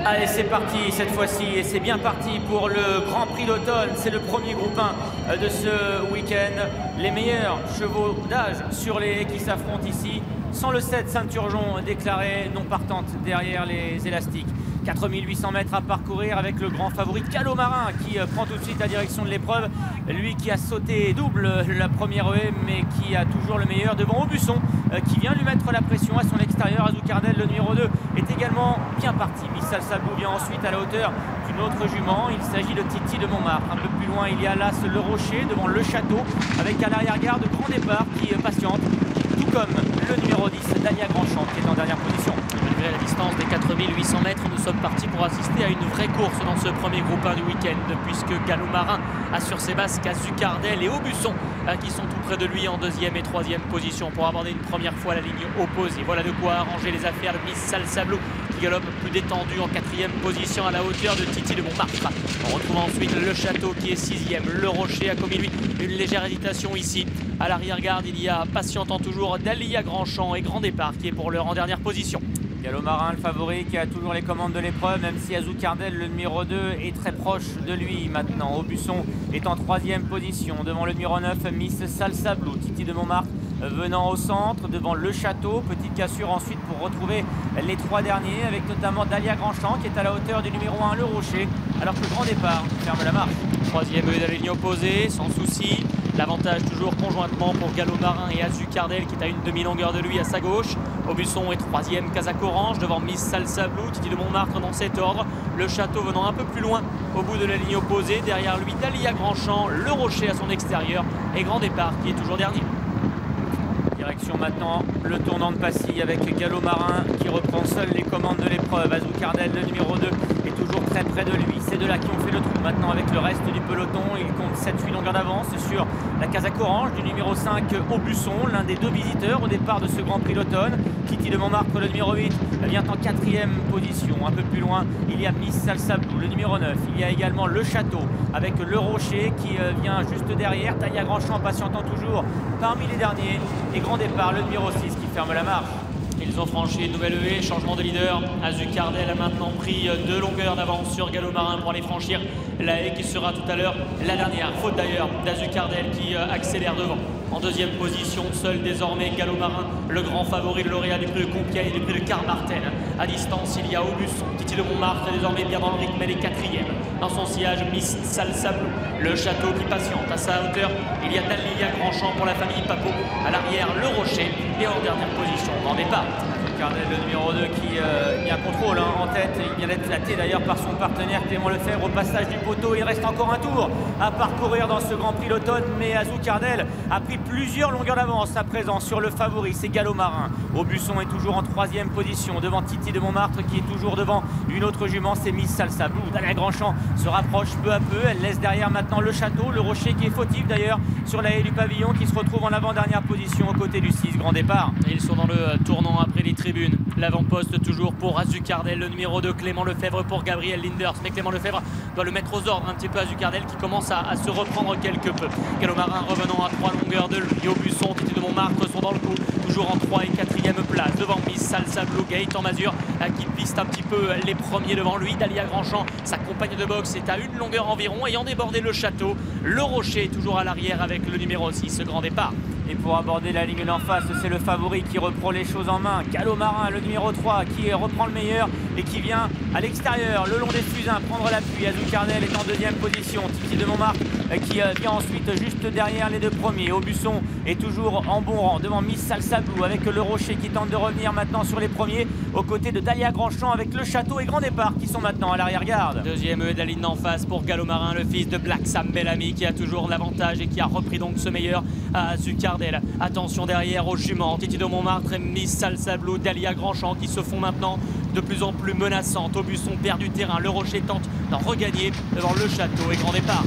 Allez, c'est parti cette fois-ci et c'est bien parti pour le Grand Prix d'automne. C'est le premier groupe 1 de ce week-end. Les meilleurs chevaux d'âge sur les haies qui s'affrontent ici. Sans le 7 Saint-Turgeon déclaré non partante derrière les élastiques. 4800 mètres à parcourir avec le grand favori Gallo Marin qui prend tout de suite la direction de l'épreuve. Lui qui a sauté double la première haie mais qui a toujours le meilleur devant Aubusson qui vient lui mettre la pression à son extérieur. Azucardel, le numéro 2, est également bien parti. Miss Salsablou vient ensuite à la hauteur d'une autre jument. Il s'agit de Titi de Montmartre. Un peu plus loin, il y a Las Le Rocher devant Le Château avec à l'arrière-garde de grand départ qui patiente. Tout comme le numéro 10, Dalia Grandchamp, qui est en dernière position. Malgré la distance des 4800 mètres, nous sommes partis pour assister à une vraie course dans ce premier groupe 1 du week-end, puisque Gallo Marin a sur ses basques Azucardel et Aubusson qui sont tout près de lui en deuxième et troisième position pour aborder une première fois la ligne opposée. Voilà de quoi arranger les affaires de Miss Salsablou qui galope plus détendu en quatrième position à la hauteur de Titi de Montmartre. On retrouve ensuite Le Château qui est sixième. Le Rocher a commis lui une légère hésitation ici. À l'arrière-garde, il y a patientant toujours Dalia Grandchamp et Grand Départ qui est pour l'heure en dernière position. Gallo Marin, le favori, qui a toujours les commandes de l'épreuve, même si Azucardel, le numéro 2, est très proche de lui maintenant. Aubusson est en troisième position devant le numéro 9, Miss Salsablou. Titi de Montmartre venant au centre devant Le Château. Petite cassure ensuite pour retrouver les trois derniers avec notamment Dalia Grandchamp qui est à la hauteur du numéro 1, Le Rocher, alors que le Grand Départ ferme la marche. Troisième de la ligne opposée, sans souci. L'avantage toujours conjointement pour Gallo Marin et Azucardel qui est à une demi-longueur de lui à sa gauche. Aubusson est troisième, Casaque Orange devant Miss Salsablou. Titi de Montmartre dans cet ordre. Le Château venant un peu plus loin au bout de la ligne opposée. Derrière lui, Dalia Grandchamp, Le Rocher à son extérieur et Grand Départ qui est toujours dernier. Direction maintenant le tournant de Passy avec Gallo Marin qui reprend seul les commandes de l'épreuve. Azucardel, le numéro 2, est toujours très près de lui. C'est de là qui ont fait le trou maintenant avec le reste du peloton. Il compte 7-8 longueurs d'avance sur la Casaque Orange du numéro 5, Aubusson, l'un des deux visiteurs au départ de ce Grand Prix d'automne. Titi de Montmartre, le numéro 8, vient en quatrième position. Un peu plus loin, il y a Miss Salsablou, le numéro 9. Il y a également Le Château avec Le Rocher qui vient juste derrière. Dalia Grandchamp patientant toujours parmi les derniers. Et Grand Départ, le numéro 6 qui ferme la marche. Ils ont franchi une nouvelle haie, changement de leader. Azucardel a maintenant pris 2 longueurs d'avance sur Gallo Marin pour aller franchir la haie qui sera tout à l'heure la dernière. Faute d'ailleurs d'Azucardel qui accélère devant. En deuxième position, seul désormais Gallo Marin, le grand favori de lauréat du prix de Compiègne et du prix de Carmarthen. À distance, il y a Aubusson. Titi de Montmartre est désormais bien dans le rythme, elle est quatrième. Dans son sillage, Miss Salsablou. Le Château qui patiente. À sa hauteur, il y a Dalia Grandchamp pour la famille Papo. À l'arrière, Le Rocher. Et en dernière position, Grand Départ. Azucardel, le numéro 2 qui bien contrôle en tête. Il vient d'être flatté d'ailleurs par son partenaire Clément Lefebvre au passage du poteau. Il reste encore un tour à parcourir dans ce Grand Prix d'automne. Mais Azucardel a pris plusieurs longueurs d'avance à présent sur le favori, c'est Gallo Marin. Aubusson est toujours en troisième position devant Titi de Montmartre qui est toujours devant une autre jument, c'est Miss Salsablou. Dalia Grandchamp se rapproche peu à peu. Elle laisse derrière maintenant Le Château, Le Rocher qui est fautif d'ailleurs sur la haie du pavillon qui se retrouve en avant-dernière position aux côtés du 6, Grand Départ. Et ils sont dans le tournant après les tribunes. L'avant-poste toujours pour Azucardel, le numéro 2, Clément Lefebvre pour Gabriel Linders. Mais Clément Lefebvre doit le mettre aux ordres un petit peu. Azucardel qui commence à se reprendre quelque peu. Gallo Marin revenant à 3 longueurs de lui. Aubusson, Titi de Montmartre sont dans le coup. Toujours en 3 et 4e place devant Miss Salsablou, Gaëtan Mazur qui piste un petit peu les premiers devant lui. Dalia Grandchamp, sa compagne de boxe, est à une longueur environ, ayant débordé Le Château. Le Rocher toujours à l'arrière avec le numéro 6, Grand Départ. Et pour aborder la ligne d'en face, c'est le favori qui reprend les choses en main. Gallo Marin, le numéro 3, qui reprend le meilleur et qui vient à l'extérieur, le long des fusains, prendre l'appui. Azucardel est en deuxième position. Titi de Montmartre qui vient ensuite juste derrière les deux premiers. Aubusson est toujours en bon rang devant Miss Salsablou avec Le Rocher qui tente de revenir maintenant sur les premiers aux côtés de Dalia Grandchamp avec Le Château et Grand Départ qui sont maintenant à l'arrière-garde. Deuxième de la ligne d'en face pour Gallo Marin, le fils de Black Sam Bellamy qui a toujours l'avantage et qui a repris donc ce meilleur à Azucardel. Attention derrière aux juments, Titi de Montmartre et Miss Salsablou, Dalia Grandchamp qui se font maintenant de plus en plus menaçantes. Aubusson perd du terrain, Le Rocher tente d'en regagner devant Le Château et Grand Départ.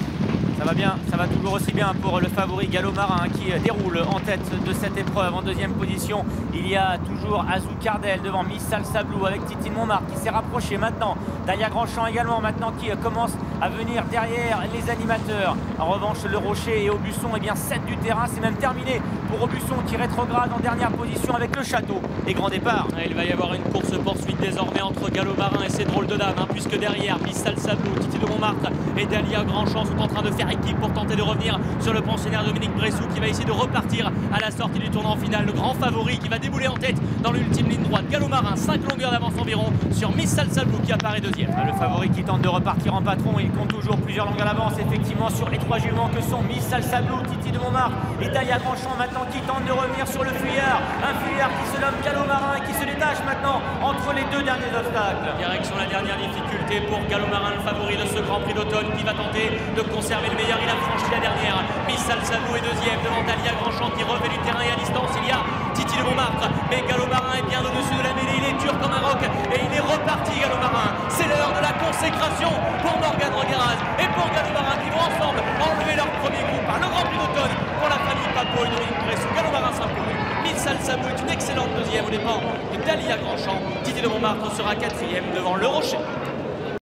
Ça va bien, ça va toujours aussi bien pour le favori Gallo Marin qui déroule en tête de cette épreuve. En deuxième position, il y a toujours Azou Cardel devant Miss Salsa Blue avec Titine Montmartre qui s'est rapproché maintenant. Dalia Grandchamp également maintenant qui commence à venir derrière les animateurs. En revanche, le Rocher et Aubusson, eh bien 7 du terrain, c'est même terminé pour Aubusson qui rétrograde en dernière position avec le Château et grand départ. Il va y avoir une course-poursuite désormais entre Gallo Marin et ses drôles de dames, puisque derrière Miss Salsa Blue, Titi de Montmartre et Dalia Grandchamp sont en train de faire équipe pour tenter de revenir sur le pensionnaire Dominique Bressou qui va essayer de repartir à la sortie du tournant final. Le grand favori qui va débouler en tête dans l'ultime ligne droite. Gallo Marin, 5 longueurs d'avance environ sur Miss Salsa Blue qui apparaît deuxième. Le favori qui tente de repartir en patron, il compte toujours plusieurs longueurs d'avance effectivement sur les 3 juments que sont Miss Salsa Blue, Titi de Montmartre et Dalia Grandchamp maintenant qui tente de revenir sur le fuyard. Un fuyard qui se nomme Gallo Marin et qui se détache maintenant entre les 2 derniers obstacles. Direction la dernière difficulté pour Gallo Marin, le favori de ce Grand Prix d'automne qui va tenter de conserver le meilleur. Il a franchi la dernière. Miss Salsa Blue est deuxième devant Dalia Grandchamp qui refait du terrain et à distance il y a Titi de Montmartre. Mais Gallo Marin est bien au-dessus de la mêlée. Il est dur comme un roc et il est reparti Gallo Marin. C'est l'heure de la consécration pour Morgane Rogueras et pour Gallo Marin qui vont ensemble enlever leur premier groupe par le Grand Prix d'automne pour la famille Papo et Dominique Bressou. Gallo Marin s'impose. Miss Salsa Blue est une excellente deuxième au départ de Dalia Grandchamp. Titi de Montmartre sera quatrième devant le Rocher.